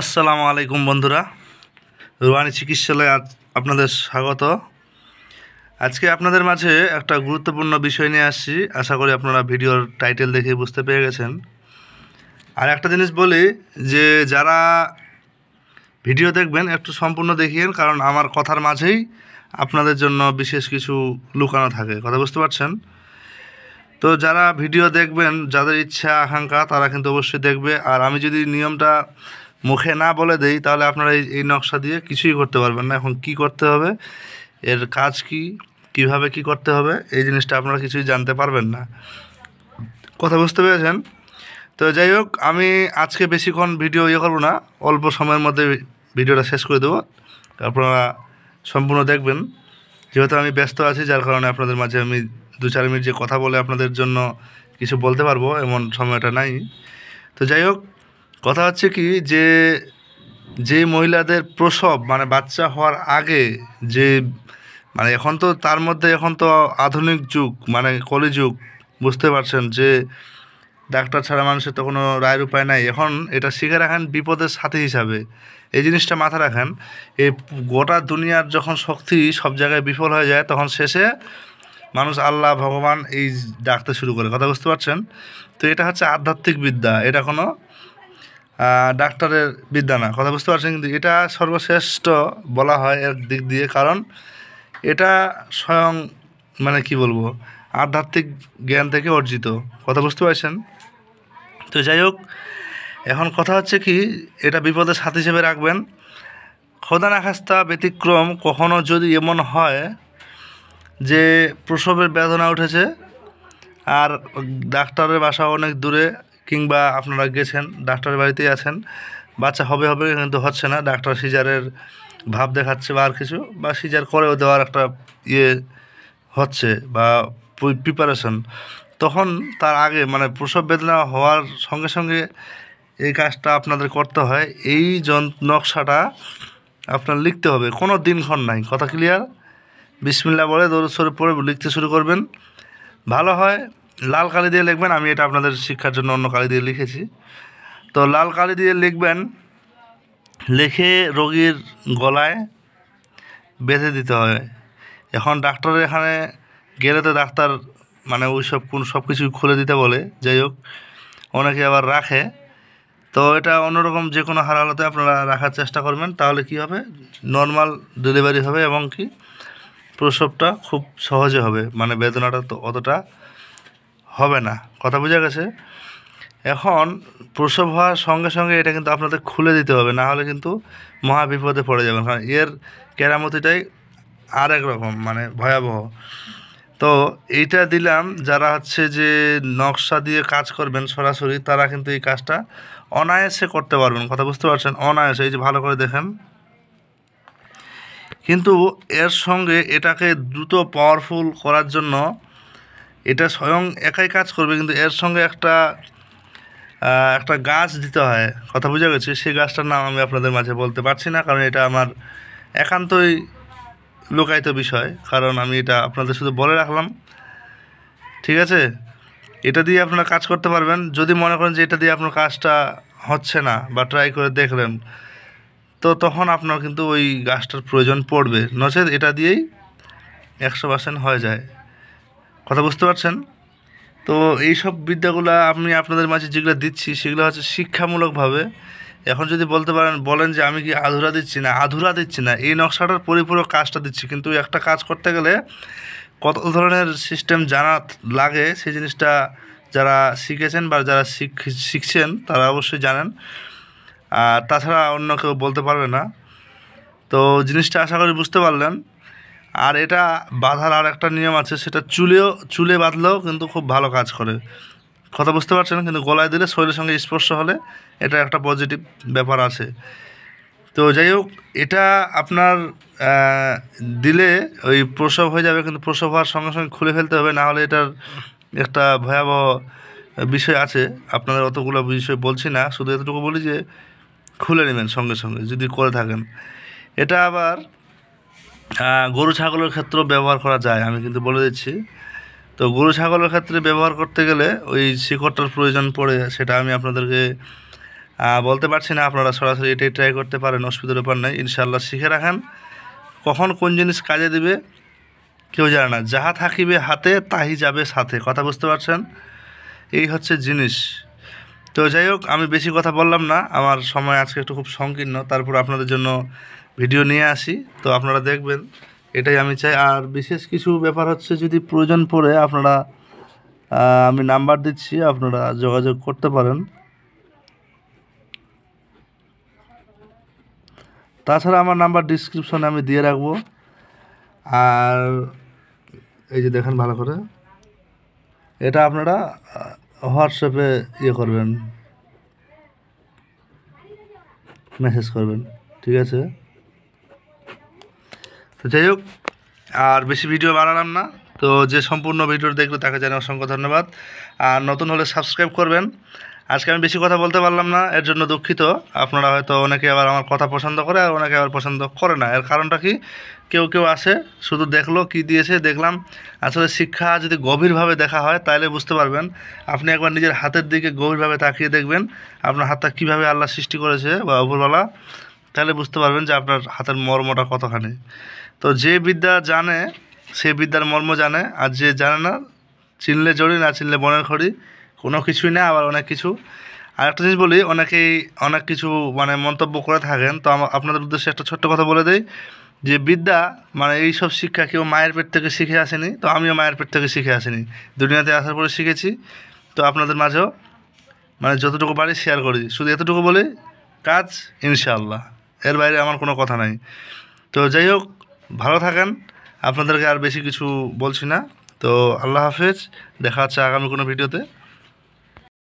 আসসালামু আলাইকুম বন্ধুরা, রুহানি চিকিৎসালয়ে আপনাদের স্বাগত। আজকে আপনাদের মাঝে একটা গুরুত্বপূর্ণ বিষয় নিয়ে আসছি। আশা করি আপনারা ভিডিওর টাইটেল দেখে বুঝতে পেরে গেছেন। আর একটা জিনিস বলি যে যারা ভিডিও দেখবেন একটু সম্পূর্ণ দেখিয়েন, কারণ আমার কথার মাঝেই আপনাদের জন্য বিশেষ কিছু লুকানো থাকে। কথা বুঝতে পারছেন? তো যারা ভিডিও দেখবেন, যাদের ইচ্ছা আকাঙ্ক্ষা, তারা কিন্তু অবশ্যই দেখবে। আর আমি যদি নিয়মটা মুখে না বলে দেই, তাহলে আপনারা এই নকশা দিয়ে কিছুই করতে পারবেন না। এখন কি করতে হবে, এর কাজ কি, কিভাবে কি করতে হবে, এই জিনিসটা আপনারা কিছুই জানতে পারবেন না। কথা বুঝতে পেরেছেন? তো যাই হোক, আমি আজকে বেশিক্ষণ ভিডিও করবো না, অল্প সময়ের মধ্যে ভিডিওটা শেষ করে দেবো। আপনারা সম্পূর্ণ দেখবেন। যেহেতু আমি ব্যস্ত আছি, যার কারণে আপনাদের মাঝে আমি 2-4 মিনিট যে কথা বলে আপনাদের জন্য কিছু বলতে পারবো এমন সময়টা নাই। তো যাই হোক, কথা হচ্ছে কি যে মহিলাদের প্রসব মানে বাচ্চা হওয়ার আগে যে এখন তো তার মধ্যে এখন তো আধুনিক যুগ, মানে কলিযুগ, বুঝতে পারছেন যে ডাক্তার ছাড়া মানুষের তো কোনো রায়ের উপায় নাই। এখন এটা শিখে রাখেন বিপদের সাথী হিসাবে, এই জিনিসটা মাথা রাখেন। এই গোটা দুনিয়ার যখন শক্তি সব জায়গায় বিফল হয়ে যায়, তখন শেষে মানুষ আল্লাহ ভগবান এই ডাকতে শুরু করে। কথা বুঝতে পারছেন? তো এটা হচ্ছে আধ্যাত্মিক বিদ্যা, এটা কোনো ডাক্তারের বিদ্যা না। কথা বুঝতে পারছেন? কিন্তু এটা সর্বশ্রেষ্ঠ বলা হয় এর দিক দিয়ে, কারণ এটা স্বয়ং কি বলবো, আধ্যাত্মিক জ্ঞান থেকে অর্জিত। কথা বুঝতে পারছেন? তো যাই হোক, এখন কথা হচ্ছে কি, এটা বিপদের সাথী হিসেবে রাখবেন। খোদা না খাস্তা ব্যতিক্রম কখনো যদি এমন হয় যে প্রসবের বেদনা উঠেছে আর ডাক্তারের বাসা অনেক দূরে, কিংবা আপনারা গেছেন ডাক্তারের বাড়িতেই আছেন, বাচ্চা হবে হবে কিন্তু হচ্ছে না, ডাক্তার সিজারের ভাব দেখাচ্ছে বা আর কিছু, বা সিজার করেও দেওয়ার একটা হচ্ছে বা প্রিপারেশন, তখন তার আগে প্রসব বেদনা হওয়ার সঙ্গে সঙ্গে এই কাজটা আপনাদের করতে হয়। এই নকশাটা আপনার লিখতে হবে, কোনো দিনক্ষণ নাই। কথা ক্লিয়ার? বিসমিল্লাহ বলে দরুদ শরীফ পড়ে লিখতে শুরু করবেন। ভালো হয় লাল কালি দিয়ে লিখবেন, আমি এটা আপনাদের শিক্ষার জন্য অন্য কালি দিয়ে লিখেছি। তো লাল কালি দিয়ে লিখবেন, লিখে রোগীর গলায় বেঁধে দিতে হয়। এখন ডাক্তারের এখানে গেলে তো ডাক্তার ওই সব কিছু খুলে দিতে বলে। যাই হোক, অনেকে আবার রাখে। তো এটা অন্যরকম যে কোনো হালাতে আপনারা রাখার চেষ্টা করবেন, তাহলে কি হবে, নর্মাল ডেলিভারি হবে এবং কি প্রসবটা খুব সহজে হবে, বেদনাটা তো অতটা হবে না। কথা বোঝা গেছে? এখন প্রসব হওয়ার সঙ্গে সঙ্গে এটা কিন্তু আপনাদের খুলে দিতে হবে, না হলে কিন্তু মহা বিপদে পড়ে যাবেন, কারণ এর কেরামতিটাই আর এক রকম, ভয়াবহ। তো এইটা দিলাম, যারা হচ্ছে যে নকশা দিয়ে কাজ করবেন সরাসরি, তারা কিন্তু এই কাজটা অনায়াসে করতে পারবেন। কথা বুঝতে পারছেন? অনায়াসে, এই যে ভালো করে দেখেন। কিন্তু এর সঙ্গে এটাকে দ্রুত পাওয়ারফুল করার জন্য এটা স্বয়ং একাই কাজ করবে, কিন্তু এর সঙ্গে একটা গাছ দিতে হয়। কথা বোঝা গেছে? সেই গাছটার নাম আমি আপনাদের মাঝে বলতে পারছি না, কারণ এটা আমার একান্তই লোকায়িত বিষয়, কারণ আমি এটা আপনাদের শুধু বলে রাখলাম। ঠিক আছে? এটা দিয়ে আপনারা কাজ করতে পারবেন। যদি মনে করেন যে এটা দিয়ে আপনার কাজটা হচ্ছে না বা ট্রাই করে দেখলেন, তো তখন আপনার কিন্তু ওই গাছটার প্রয়োজন পড়বে, নচেত এটা দিয়েই 100% হয়ে যায়। কথা বুঝতে পারছেন? তো এইসব বিদ্যাগুলো আমি আপনাদের মাঝে যেগুলো দিচ্ছি, সেগুলো হচ্ছে শিক্ষামূলকভাবে। এখন যদি বলেন যে আমি কি আধুরা দিচ্ছি না, এই নকশাটার পরিপূরক কাজটা দিচ্ছি। কিন্তু একটা কাজ করতে গেলে কত ধরনের সিস্টেম জানা লাগে, সেই জিনিসটা যারা শিখেছেন বা যারা শিখছেন তারা অবশ্যই জানেন, আর তাছাড়া অন্য কেউ বলতে পারবে না। তো জিনিসটা আশা করি বুঝতে পারলেন। আর এটা বাঁধার আর একটা নিয়ম আছে, সেটা চুলে বাঁধলেও কিন্তু খুব ভালো কাজ করে। কথা বুঝতে পারছেন? কিন্তু গলায় দিলে শরীরের সঙ্গে স্পর্শ হলে এটা একটা পজিটিভ ব্যাপার আছে। তো যাই হোক, এটা আপনার দিলে ওই প্রসব হয়ে যাবে, কিন্তু প্রসব হওয়ার সঙ্গে সঙ্গে খুলে ফেলতে হবে, না হলে এটার একটা ভয়াবহ বিষয় আছে। আপনাদের অতগুলো বিষয় বলছি না, শুধু এতটুকু বলি যে খুলে নেবেন সঙ্গে সঙ্গে যদি করে থাকেন। এটা আবার গরু ছাগলের ক্ষেত্রেও ব্যবহার করা যায়, আমি কিন্তু বলে দিচ্ছি। তো গরু ছাগলের ক্ষেত্রে ব্যবহার করতে গেলে ওই শিকড়টার প্রয়োজন পড়ে, সেটা আমি আপনাদেরকে বলতে পারছি না, আপনারা সরাসরি এটাই ট্রাই করতে পারেন, অসুবিধার ব্যাপার নেই। ইনশাআল্লাহ শিখে রাখেন, কখন কোন জিনিস কাজে দিবে কেউ জানে না। যাহা থাকিবে হাতে তাহি যাবে সাথে, কথা বুঝতে পারছেন? এই হচ্ছে জিনিস। তো যাই হোক, আমি বেশি কথা বললাম না, আমার সময় আজকে একটু খুব সংকীর্ণ, তারপর আপনাদের জন্য ভিডিও নিয়ে আসি, তো আপনারা দেখবেন, এটাই আমি চাই। আর বিশেষ কিছু ব্যাপার হচ্ছে, যদি প্রয়োজন পড়ে আপনারা আমি নাম্বার দিচ্ছি, আপনারা যোগাযোগ করতে পারেন। তাছাড়া আমার নাম্বার ডিসক্রিপশনে আমি দিয়ে রাখবো। আর এই যে দেখেন ভালো করে, এটা আপনারা হোয়াটসঅ্যাপে করবেন, মেসেজ করবেন, ঠিক আছে? তো যাই হোক, আর বেশি ভিডিও বানালাম না, তো যে সম্পূর্ণ ভিডিও দেখলো তাকে জানাই অসংখ্য ধন্যবাদ। আর নতুন হলে সাবস্ক্রাইব করবেন। আজকে আমি বেশি কথা বলতে পারলাম না, এর জন্য দুঃখিত। আপনারা হয়তো অনেকে আবার আমার কথা পছন্দ করে, আর অনেকে আবার পছন্দ করে না। এর কারণটা কি, কেউ কেউ আসে শুধু দেখলো, কি দিয়েছে দেখলাম। আসলে শিক্ষা যদি গভীরভাবে দেখা হয় তাহলে বুঝতে পারবেন। আপনি একবার নিজের হাতের দিকে গভীরভাবে তাকিয়ে দেখবেন, আপনার হাতটা কীভাবে আল্লাহ সৃষ্টি করেছে বা উপরওয়ালা, তাহলে বুঝতে পারবেন যে আপনার হাতের মর্মটা কতখানি। তো যে বিদ্যা জানে সে বিদ্যার মর্ম জানে, আর যে জানে না, চিনলে জড়ি না চিনলে বনের খড়ি, কোনো কিছুই না, আবার অনেক কিছু। আর একটা জিনিস বলি, অনেকেই অনেক কিছু মন্তব্য করে থাকেন, তো আপনাদের উদ্দেশ্যে একটা ছোট্ট কথা বলে দেই, যে বিদ্যা এইসব শিক্ষা কেউ মায়ের পেট থেকে শিখে আসেনি, তো আমিও মায়ের পেট থেকে শিখে আসিনি, দুনিয়াতে আসার পরে শিখেছি। তো আপনাদের মাঝেও যতটুকু পারি শেয়ার করি, শুধু এতটুকু বলি, কাজ ইনশাআল্লাহ, এর বাইরে আমার কোনো কথা নাই। তো যাই হোক, ভালো থাকেন, আপনাদেরকে আর বেশি কিছু বলছি না। তো আল্লাহ হাফেজ, দেখা হচ্ছে আগামী কোনো ভিডিওতে।